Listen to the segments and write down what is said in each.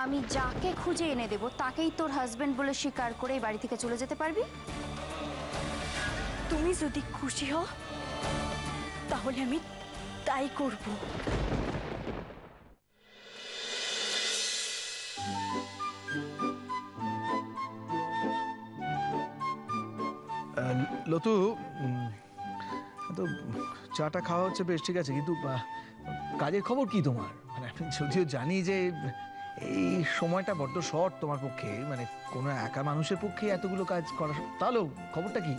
আমি যাকে খুঁজে এনে দেব তাকেই তোর হাজবেন্ড বলে স্বীকার করে এই বাড়ি থেকে চলে যেতে পারবি? তুমি যদি খুশি হও তাহলে আমি তাই করব। লতু, তো চাটা খাওয়া হচ্ছে বেশ, ঠিক আছে, কিন্তু কাজের খবর কি তোমার? মানে আমি যদিও জানি যে এই সময়টা বড্ড শর্ট তোমার পক্ষে, মানে কোনো একা মানুষের পক্ষে এতগুলো কাজ করা, তাহলেও খবরটা কি?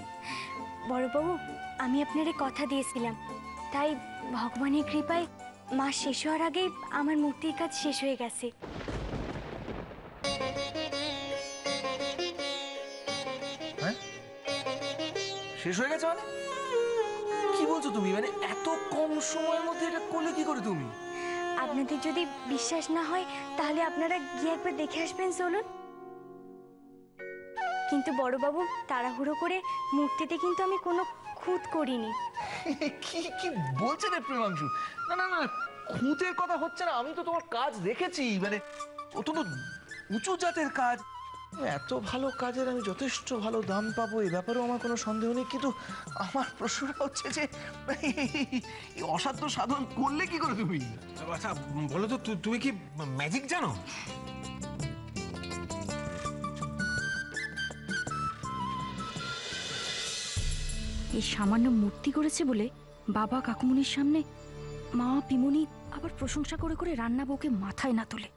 বড়বাবু, আমি আপনারে কথা দিয়েছিলাম, তাই ভগবানের কৃপায় মাস শেষ হওয়ার আগে আমার মূর্তির কাজ শেষ হয়ে গেছে। হ্যাঁ, শেষ হয়ে গেছে মানে? কি বলছো তুমি? মানে এত কম সময়ের মধ্যে এটা করলে কি করে তুমি? আপনাদের যদি বিশ্বাস না হয় তাহলে আপনারা গিয়ে একবার দেখে আসবেন, চলুন। কিন্তু বড়বাবু, তাড়াহুড়ো করে মূর্তিতে কিন্তু আমি কোনো খুঁত করিনি। কি কি বলছে রে প্রেমাংশু? না না না, খুঁতের কথা হচ্ছে না, আমি তো তোমার কাজ দেখেছি, মানে অত্যন্ত উঁচু জাতের কাজ। এত ভালো কাজের আমি যথেষ্ট ভালো দাম পাবো, এ ব্যাপারেও আমার কোনো সন্দেহ নেই, কিন্তু আমার প্রশ্নটা হচ্ছে যে এই অসাধ্য সাধন করলে কি করে তুমি? আচ্ছা বলো তো, তুমি কি ম্যাজিক জানো? এই সামান্য মূর্তি করেছে বলে বাবা কাকুমনির সামনে মা পিমনি আবার প্রশংসা করে করে রান্না বউকে মাথায় না তোলে।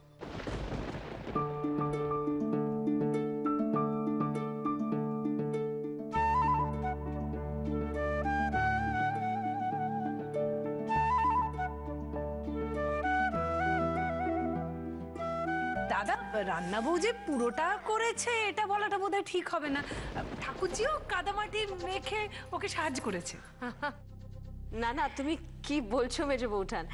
দাদা, রান্না বউ যে পুরোটা করেছে এটা বলাটা বোধহয় ঠিক হবে না। ঠাকুরজিও কাদামাটি মেখে ওকে সাহায্য করেছে। না না, তুমি কি বলছো মেজো বৌঠান?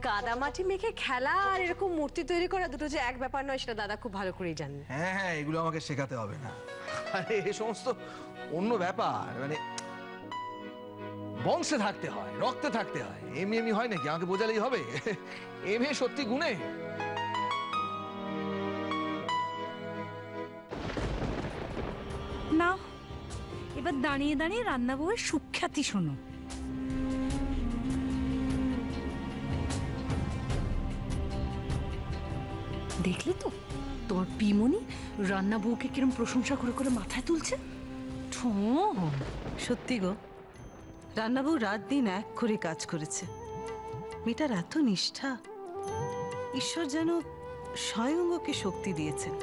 কাদামাটি মেখে খেলা আর এরকম মূর্তি তৈরি করা দুটো যে এক ব্যাপার নয়, সেটা দাদা খুব ভালো করেই জানেন। হ্যাঁ হ্যাঁ, এগুলো আমাকে শেখাতে হবে না, আরে এ সমস্ত অন্য ব্যাপার, মানে বংশে থাকতে হয়, রক্তে থাকতে হয়, এমনি এমনি হয় নাকি? আমাকে বোঝালেই হবে? এমনি সত্যি গুণে। না, এবার দাঁড়িয়ে দাঁড়িয়ে রান্না বউয়ের সুখ্যাতি শোনো। দেখলে তো তোমার পিমনি রান্না বউকে কিরম প্রশংসা করে করে মাথায় তুলছে। সত্যি গো, রান্নাবউ রাত দিন এক করে কাজ করেছে। মেয়েটার এত নিষ্ঠা, ঈশ্বর যেন স্বয়ং ওকে শক্তি দিয়েছেন।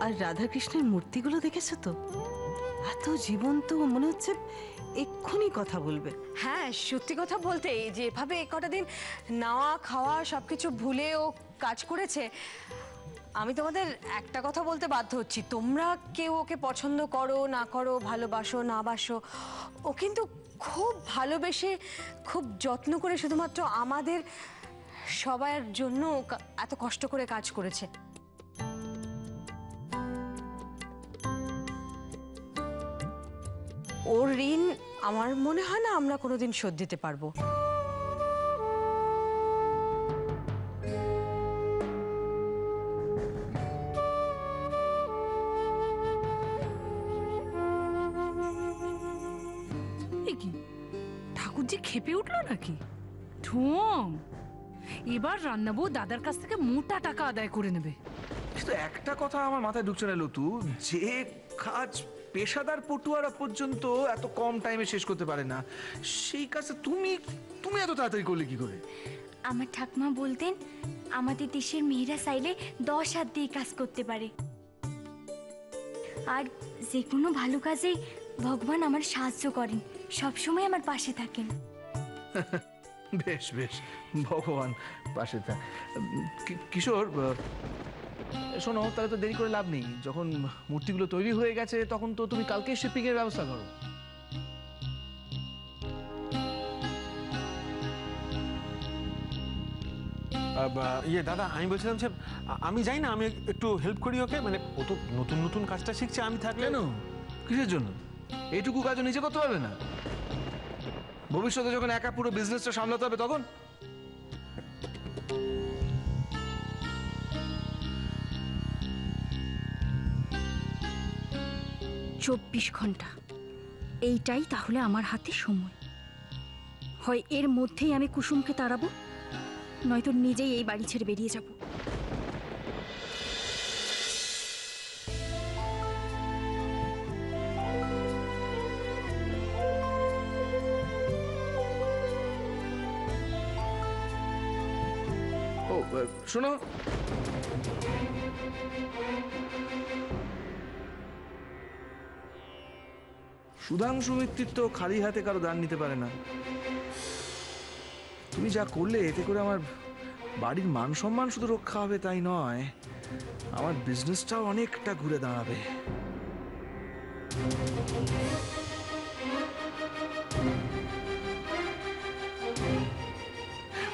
আর রাধাকৃষ্ণের মূর্তিগুলো দেখেছো তো, এত জীবন্ত, মনে হচ্ছে এক্ষুনি কথা বলবে। হ্যাঁ, সত্যি কথা বলতে এই যে এভাবে কটা দিন নাওয়া খাওয়া সবকিছু ভুলে ও কাজ করেছে, আমি তোমাদের একটা কথা বলতে বাধ্য হচ্ছি, তোমরা কেউ ওকে পছন্দ করো না করো, ভালোবাসো না বাসো, ও কিন্তু খুব ভালোবেসে খুব যত্ন করে শুধুমাত্র আমাদের সবার জন্য এত কষ্ট করে কাজ করেছে। ওর ঋণ আমার মনে হয় না আমরা কোনোদিন শোধ দিতে পারবো। কি ঠাকুরজি খেপে উঠলো নাকি? ঠোং, এবার রান্না বউ দাদার কাছ থেকে মোটা টাকা আদায় করে নেবে। কিন্তু একটা কথা আমার মাথায় ঢুকছে না লতু, যে কাজ পেশাদার পটুয়ারা পর্যন্ত এত কম টাইমে শেষ করতে পারে না, সেই কাজটা তুমি তুমি এত তাড়াতাড়ি করলে কি করে? আমার ঠাকুমা বলতেন, আমাদের দেশের মেয়েরা চাইলে 10 হাত দিয়ে কাজ করতে পারে, আর যে কোনো ভালো কাজে ভগবান আমার সাহায্য করেন, সবসময় আমার পাশে থাকেন। বেশ বেশ, ভগবান পাশে থাক। কিশোর, শোনো, তাহলে তো দেরি করে লাভ নেই, যখন মূর্তিগুলো তৈরি হয়ে গেছে তখন তো তুমি কালকে শিপিং এর ব্যবস্থা করো। ইয়ে দাদা, আমি বলছিলাম যে আমি যাই না, আমি একটু হেল্প করি ওকে, মানে ও তো নতুন নতুন কাজটা শিখছে, আমি থাকলে। কেন, কিসের জন্য? এইটুকু কাজও নিজে করতে পারবে না? ভবিষ্যতে যখন একা পুরো বিজনেসটা সামলাতে হবে তখন? 24 ঘন্টা, এইটাই তাহলে আমার হাতে সময়। হয় এর মধ্যেই আমি কুসুমকে তাড়াবো, নয়তো নিজেই এই বাড়ি ছেড়ে বেরিয়ে যাব। ও শোনো, সুধাংশু মিত্তির তো খালি হাতে কারো দান নিতে পারে না। তুমি যা করলে এতে করে আমার বাড়ির মান সম্মান শুধু রক্ষা হবে তাই নয়, আমার বিজনেসটাও অনেকটা ঘুরে দাঁড়াবে।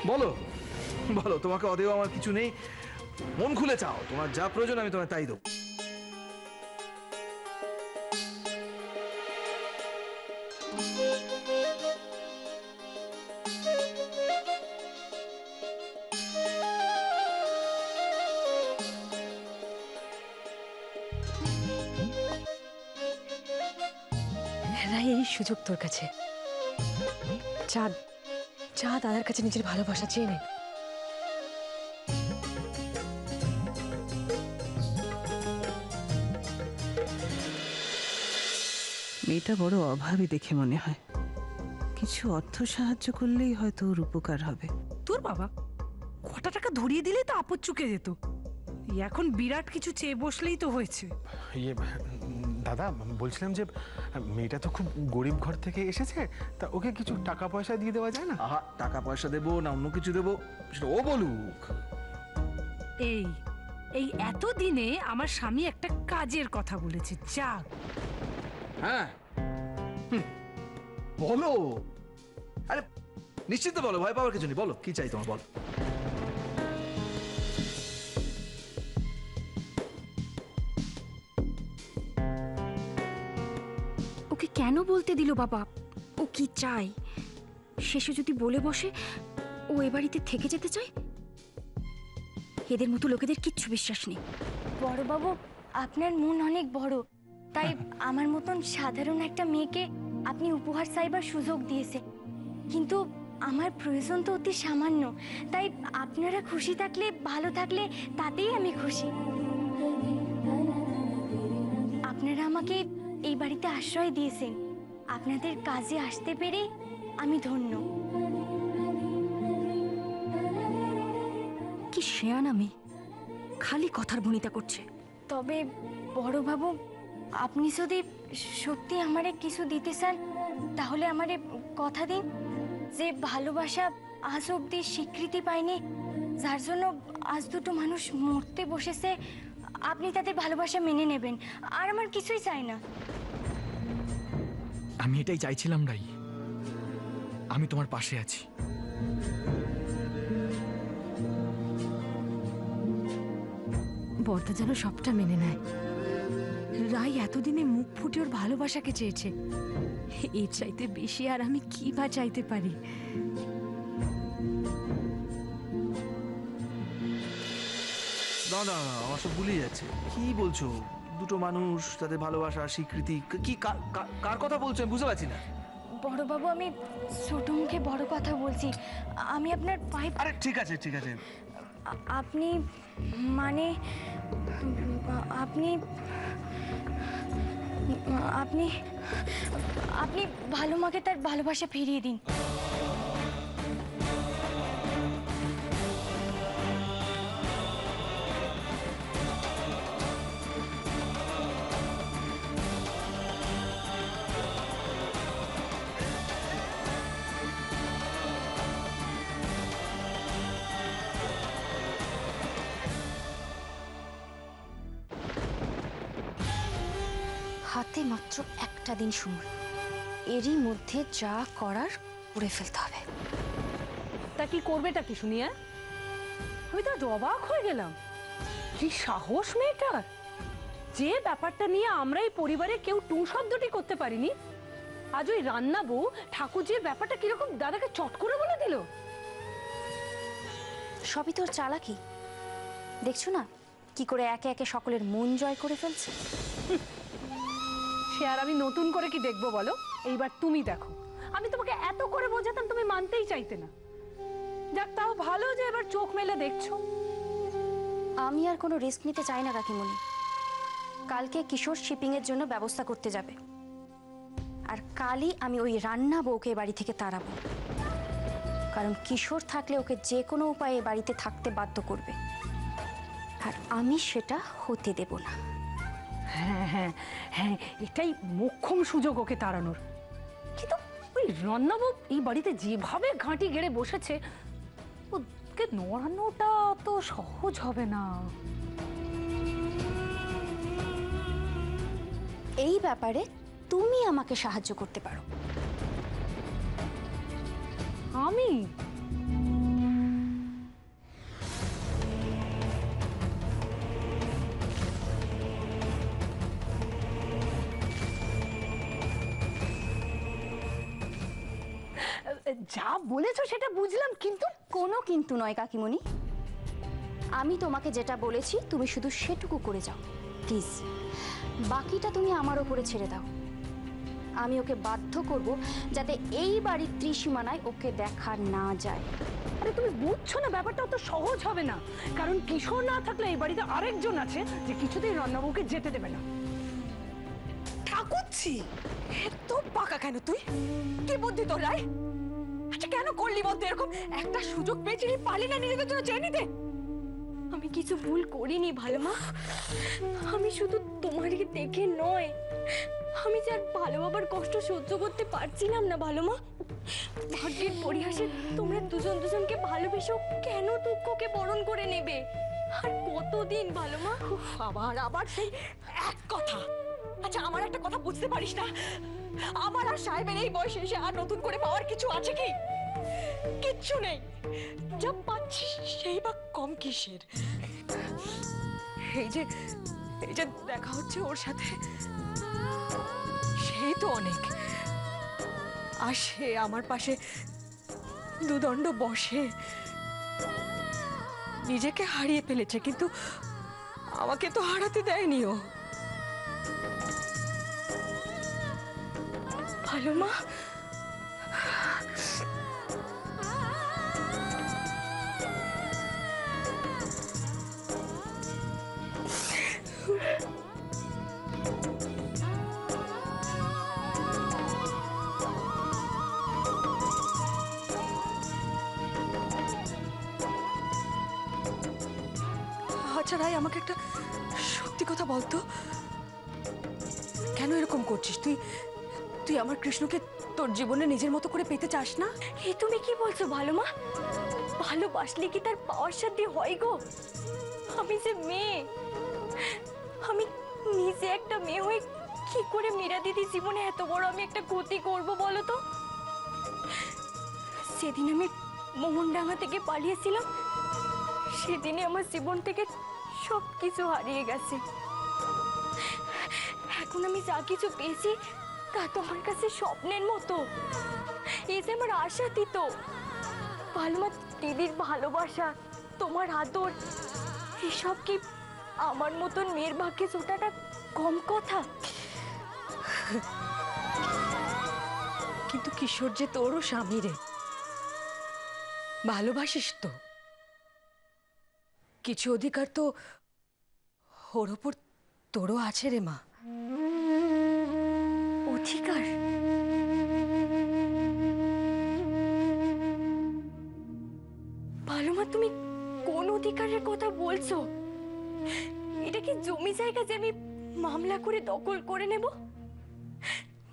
বলো বলো, তোমাকে অদেও আমার কিছু নেই, মন খুলে চাও, তোমার যা প্রয়োজন আমি তোমায় তাই দেবো। রাই, এই সুযোগ তোর কাছে। যা যা দাদার কাছে নিজের ভালোবাসা চেয়ে নে। মেয়েটা বড় অভাবী দেখে মনে হয়। কিছু অর্থ সাহায্য করলেই হয়তো ওর উপকার হবে। তোর বাবা কটা টাকা ধরিয়ে দিলে তো আপদ চুকে যেত। এখন বিরাট কিছু চেয়ে বসলেই তো হয়েছে। ইয়ে দাদা, বলছিলাম যে মেয়েটা তো খুব গরিব ঘর থেকে এসেছে, তা ওকে কিছু টাকা পয়সা দিয়ে দেওয়া যায় না? আহা, টাকা পয়সা দেবো না অন্য কিছু দেবো সেটা ও বলুক। এই এই এতদিনে আমার স্বামী একটা কাজের কথা বলেছে, যাক। হ্যাঁ বলো, আরে নিশ্চিত বলো, ভয় পাওয়ার কিছু নেই, বলো কি চাই তোমার, বলো। ওকে কেন বলতে দিল বাবা ও কি চাই? শেষে যদি বলে বসে ও এ বাড়িতে থেকে যেতে চায়, এদের মতো লোকেদের কিচ্ছু বিশ্বাস নেই। বড়বাবু, আপনার মন অনেক বড়, তাই আমার মতন সাধারণ একটা মেয়েকে আপনি উপহার চাইবার সুযোগ দিয়েছে। কিন্তু আমার প্রয়োজন তো অতি সামান্য, তাই আপনারা খুশি থাকলে, ভালো থাকলে তাতেই আমি খুশি। আপনারা আমাকে এই বাড়িতে আশ্রয় দিয়েছেন, আপনাদের কাজে আসতে পেরে আমি ধন্য। কি শেয়ানা মেয়ে, খালি কথার ভনিতা করছে। তবে বড়বাবু, আপনি যদি সত্যি আমারে কিছু দিতে চান, তাহলে আমারে কথা দিন যে ভালোবাসা আজ অব্দি স্বীকৃতি পায়নি, যার জন্য আজ দুটো মানুষ মরতে বসেছে, আপনি তাদের ভালোবাসা মেনে নেবেন। আর আমার কিছুই চাই না। আমি এটাই চাইছিলাম রাই, আমি তোমার পাশে আছি। বর্দা যেন সবটা মেনে নেয়। রাই এতদিনে মুখ ফুটে ওর ভালোবাসাকে চেয়েছে, এর চাইতে বেশি আর আমি কি বা চাইতে পারি? না না না, আমার সব ভুলে যাচ্ছে, কি বলছো? দুটো মানুষ, তাদের ভালোবাসা স্বীকৃতি, কি কার কথা বলছো আমি বুঝতে পারছি না। বড়বাবু, আমি ছোট মুখে বড় কথা বলছি। আমি আপনার পায়ে, আরে ঠিক আছে ঠিক আছে, আপনি মানে আপনি আপনি আপনি ভালো মাকে তার ভালোবাসা ফিরিয়ে দিন। হাতে মাত্র একটা দিন সময়, এরই মধ্যে যা করার করে ফেলতে হবে। তা কি করবেটা কি শুনিয়া? আমি তো আজ অবাক হয়ে গেলাম। কি সাহস মেয়েটার! যে ব্যাপারটা নিয়ে আমরা এই পরিবারে কেউ টু শব্দটি করতে পারিনি, আজ ওই রান্না বউ ঠাকুরজির ব্যাপারটা কিরকম দাদাকে চট করে বলে দিল। সবই তোর চালাকি, দেখছো না কি করে একে একে সকলের মন জয় করে ফেলছে। সে আর আমি নতুন করে কি দেখবো বলো? এইবার তুমি দেখো, আমি তোমাকে এত করে বোঝাতাম, তুমি মানতেই চাইতে না। যাক, তাও ভালো যে এবার চোখ মেলে দেখছো। আমি আর কোনো রিস্ক নিতে চাই না কাকিমণি। কালকে কিশোর শিপিং এর জন্য ব্যবস্থা করতে যাবে, আর কালই আমি ওই রান্না বউকে বাড়ি থেকে তাড়াবো। কারণ কিশোর থাকলে ওকে যে কোনো উপায়ে বাড়িতে থাকতে বাধ্য করবে, আর আমি সেটা হতে দেব না। হ্যাঁ হ্যাঁ হ্যাঁ, এটাই মোক্ষম সুযোগ ওকে তাড়ানোর। কিন্তু ওই রান্নাবু এই বাড়িতে যেভাবে ঘাঁটি গেড়ে বসেছে, ওকে নড়ানোটা তো সহজ হবে না। এই ব্যাপারে তুমি আমাকে সাহায্য করতে পারো। আমি? যা বলেছো সেটা বুঝলাম, কিন্তু কোনো কিন্তু নয় কাকিমণি, আমি তোমাকে যেটা বলেছি তুমি শুধু সেটুকু করে যাও প্লিজ। বাকিটা তুমি আমার ওপরে ছেড়ে দাও। আমি ওকে বাধ্য করব যাতে এই বাড়ির ত্রিসীমানায় ওকে দেখা না যায়। আরে তুমি বুঝছো না, ব্যাপারটা অত সহজ হবে না। কারণ কিশোর না থাকলে এই বাড়িতে আরেকজন আছে যে কিছুতেই রান্নাবুকে যেতে দেবে না। ঠাকুরছি, এত পাকা কেন তুই? কি বুদ্ধি তোর রায়? আচ্ছা কেন করলি বলতে এরকম? একটা সুযোগ পেয়েছিলি, পারলি না নিজেদের জন্য চেয়ে নিতে? আমি কিছু ভুল করিনি ভালো মা। আমি শুধু তোমারই দেখে নয়, আমি যার ভালো বাবার কষ্ট সহ্য করতে পারছিলাম না ভালো মা। ভাগ্যের পরিহাসে তোমরা দুজন দুজনকে ভালোবেসেও কেন দুঃখকে বরণ করে নেবে? আর কতদিন ভালো মা? আবার আবার সেই এক কথা। আচ্ছা আমার একটা কথা বুঝতে পারিস না, আমার আর সাহেবের এই বয়সে এসে আর নতুন করে পাওয়ার কিছু আছে কি? কিচ্ছু নেই। যা পাচ্ছিস সেই বা কম কিসের? এই যে দেখা হচ্ছে ওর সাথে, সেই তো অনেক। আর সে আমার পাশে দুদণ্ড বসে, নিজেকে হারিয়ে ফেলেছে, কিন্তু আমাকে তো হারাতে দেয়নি ও। ভালো মা, আচ্ছা রাই, আমাকে একটা সত্যি কথা বলতো, কেন এরকম করছিস তুই? তুই আমার কৃষ্ণকে তোর জীবনে নিজের মতো করে পেতে চাস না? এ তুমি কি বলছো ভালো মা? ভালোবাসলে কি তার পাওয়ার সাথে হয় গো? আমি যে মেয়ে, আমি নিজে একটা মেয়ে হয়ে কি করে মীরা দিদি জীবনে এত বড় আমি একটা ক্ষতি করব বলো তো? সেদিন আমি মোহনডাঙ্গা থেকে পালিয়েছিলাম, সেদিনই আমার জীবন থেকে সব কিছু হারিয়ে গেছে। এখন আমি যা কিছু পেয়েছি তা তো আমার কাছে স্বপ্নের মতো। এই যে আমার আশা দিত ভালো মা, দিদির ভালোবাসা, তোমার আদর, এসব কি আমার মতন মেয়ের ভাগ্যে জোটাটা কম কথা? কিন্তু কিশোর যে তোরও স্বামী রে, ভালোবাসিস তো, কিছু অধিকার তো ওর ওপর তোরও আছে রে মা। অধিকার? ভালো মা, তুমি কোন অধিকারের কথা বলছো? এটা কি জমি জায়গা যে আমি মামলা করে দখল করে নেব,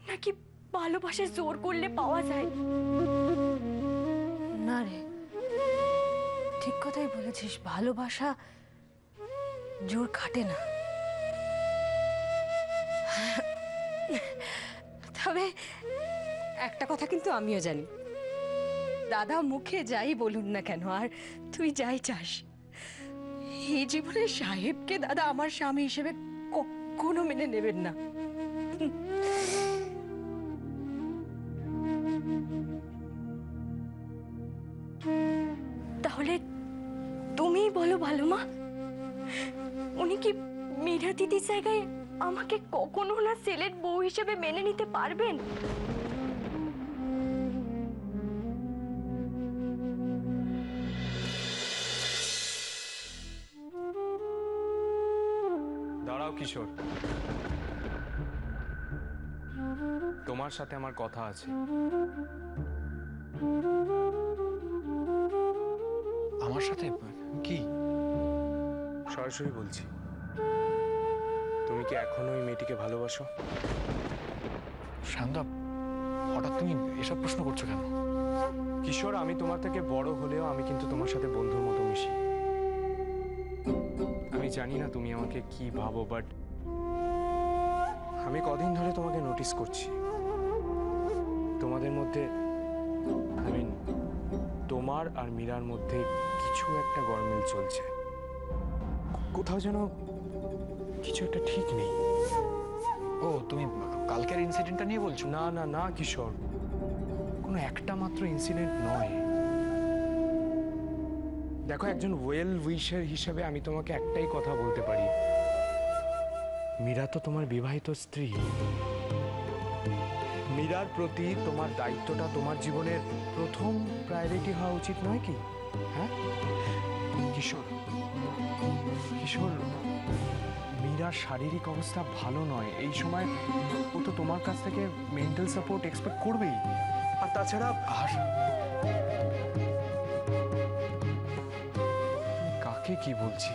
নাকি ভালোবাসা জোর করলে পাওয়া যায়? না রে, ঠিক কথাই বলেছিস, ভালোবাসা জোর খাটে না। তবে একটা কথা কিন্তু আমিও জানি, দাদা মুখে যাই বলুন না কেন, আর তুই যাই চাস, এই জীবনে সাহেবকে দাদা আমার স্বামী হিসেবে কখনো মেনে নেবেন না। তাহলে তুমি বলো ভালো মা, উনি কি মীরা দিদির জায়গায় আমাকে কখনো না ছেলের বউ হিসেবে মেনে নিতে পারবেন? দাঁড়াও কিশোর, তোমার সাথে আমার কথা আছে। আমার সাথে কি? সরাসরি বলছি, তুমি কি এখনো ওই মেয়েটিকে ভালোবাসো? সায়নদা, হঠাৎ তুমি এসব প্রশ্ন করছো কেন? কিশোর, আমি তোমার থেকে বড় হলেও আমি কিন্তু তোমার সাথে বন্ধুর মতো মিশি। আমি জানি না তুমি আমাকে কি ভাবো, বাট আমি কদিন ধরে তোমাকে নোটিস করছি। তোমাদের মধ্যে, তোমার আর মীরার মধ্যে কিছু একটা গরমিল চলছে। কোথাও যেন কিছু একটা ঠিক নেই। ও, তুমি কালকের ইনসিডেন্টটা নিয়ে বলছো? না না না কিশোর, কোনো একটা মাত্র ইনসিডেন্ট নয়। দেখো, একজন ওয়েল উইশার হিসেবে আমি তোমাকে একটাই কথা বলতে পারি, মীরা তো তোমার বিবাহিত স্ত্রী। মীরার প্রতি তোমার দায়িত্বটা তোমার জীবনের প্রথম প্রায়োরিটি হওয়া উচিত নয় কি? হ্যাঁ কিশোর, কিশোর, মীরার শারীরিক অবস্থা ভালো নয় এই সময়। ও তো তোমার কাছ থেকে মেন্টাল সাপোর্ট এক্সপেক্ট করবেই। আর তাছাড়া কাকে কি বলছি,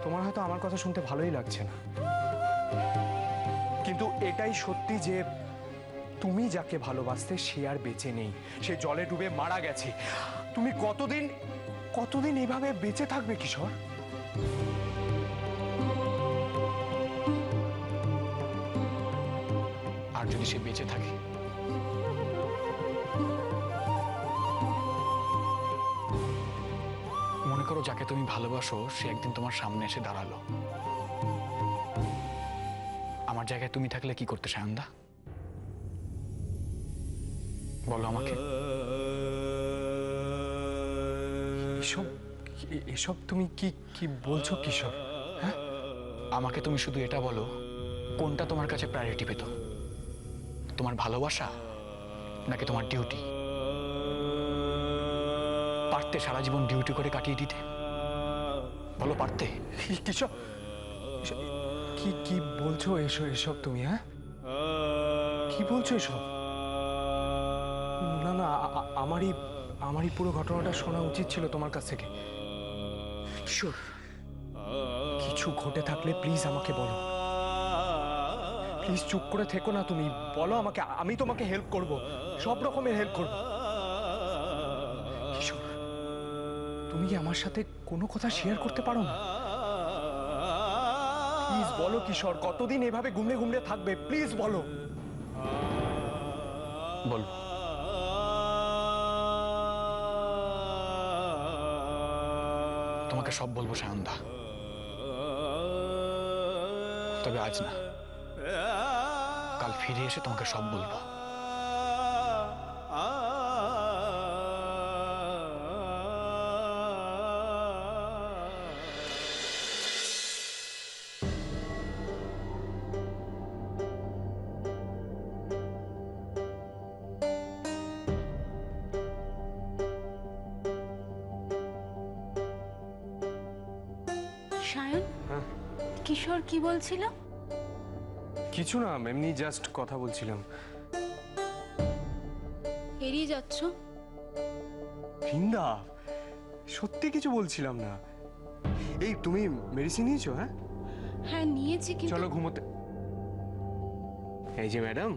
তোমার হয়তো আমার কথা শুনতে ভালোই লাগছে না, কিন্তু এটাই সত্যি যে তুমি যাকে ভালোবাসতে সে আর বেঁচে নেই। সে জলে ডুবে মারা গেছে। তুমি কতদিন এইভাবে বেঁচে থাকবে কিশোর? আর যদি সে বেঁচে থাকে, মনে করো যাকে তুমি ভালোবাসো সে একদিন তোমার সামনে এসে দাঁড়ালো, আমার জায়গায় তুমি থাকলে কি করতে সায়নদা? বলো আমাকে। এসব তুমি কি কি বলছো কিশোর? হ্যাঁ, আমাকে তুমি শুধু এটা বলো, কোনটা তোমার কাছে প্রায়োরিটি পেত? তোমার ভালোবাসা নাকি তোমার ডিউটি? পারতে সারা জীবন ডিউটি করে কাটিয়ে দিতে? বলো, পারতে? কিশোর, কি কি বলছো এসব তুমি? হ্যাঁ, কি বলছো এসব? না না, আমারই পুরো ঘটনাটা শোনা উচিত ছিল তোমার কাছ থেকে। কিশোর, কিছু ঘটে থাকলে প্লিজ আমাকে বলো। প্লিজ চুপ করে থেকো না, তুমি বলো আমাকে, আমি তোমাকে হেল্প করব, সব রকমের হেল্প করব। কিশোর, তুমি কি আমার সাথে কোনো কথা শেয়ার করতে পারো না? প্লিজ বলো কিশোর, কতদিন এভাবে ঘুমড়ে থাকবে? প্লিজ বলো। বলবো। তোমাকে সব বলবো সায়নদা, তবে আজ না, কাল ফিরে এসে তোমাকে সব বলবো। সায়ন, কিশোর কি বলছিল? কিছু না, এমনি জাস্ট কথা বলছিলাম। এড়িয়ে যাচ্ছ? বৃন্দা, সত্যি কিছু বলছিলাম না। এই, তুমি মেডিসিন নিয়েছো? হ্যাঁ হ্যাঁ নিয়েছি, কিন্তু চলো ঘুমোতে। এই যে ম্যাডাম,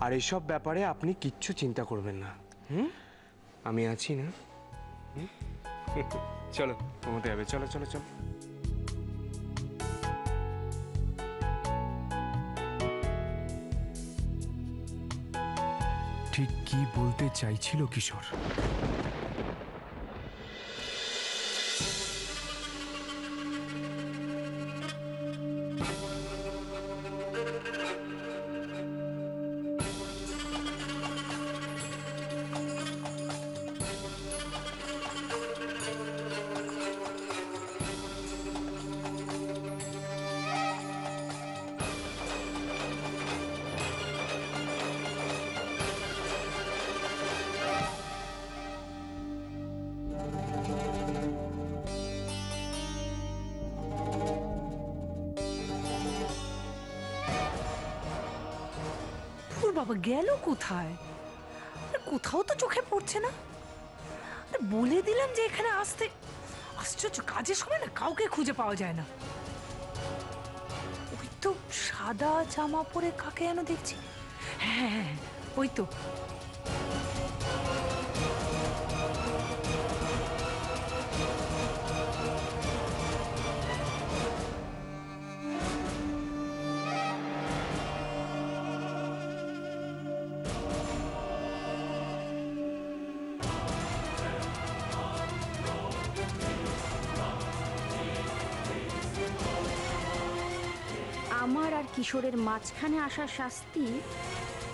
আর এসব ব্যাপারে আপনি কিচ্ছু চিন্তা করবেন না। আমি আছি না? চলো ঘুমোতে হবে, চলো চলো চলো। ঠিক কি বলতে চাইছিল কিশোর? বাবা গেল কোথায়? আরে কোথাও তো চোখে পড়ছে না। আরে বলে দিলাম যে এখানে আসতে। আশ্চর্য, কাজের সময় না কাউকে খুঁজে পাওয়া যায় না। ওই তো সাদা জামা পরে কাকে যেন দেখছি। হ্যাঁ হ্যাঁ, ওই তো। আমার আর কিশোরের মাঝখানে আসা শাস্তি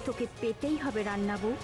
তোকে পেতেই হবে রান্না বউ।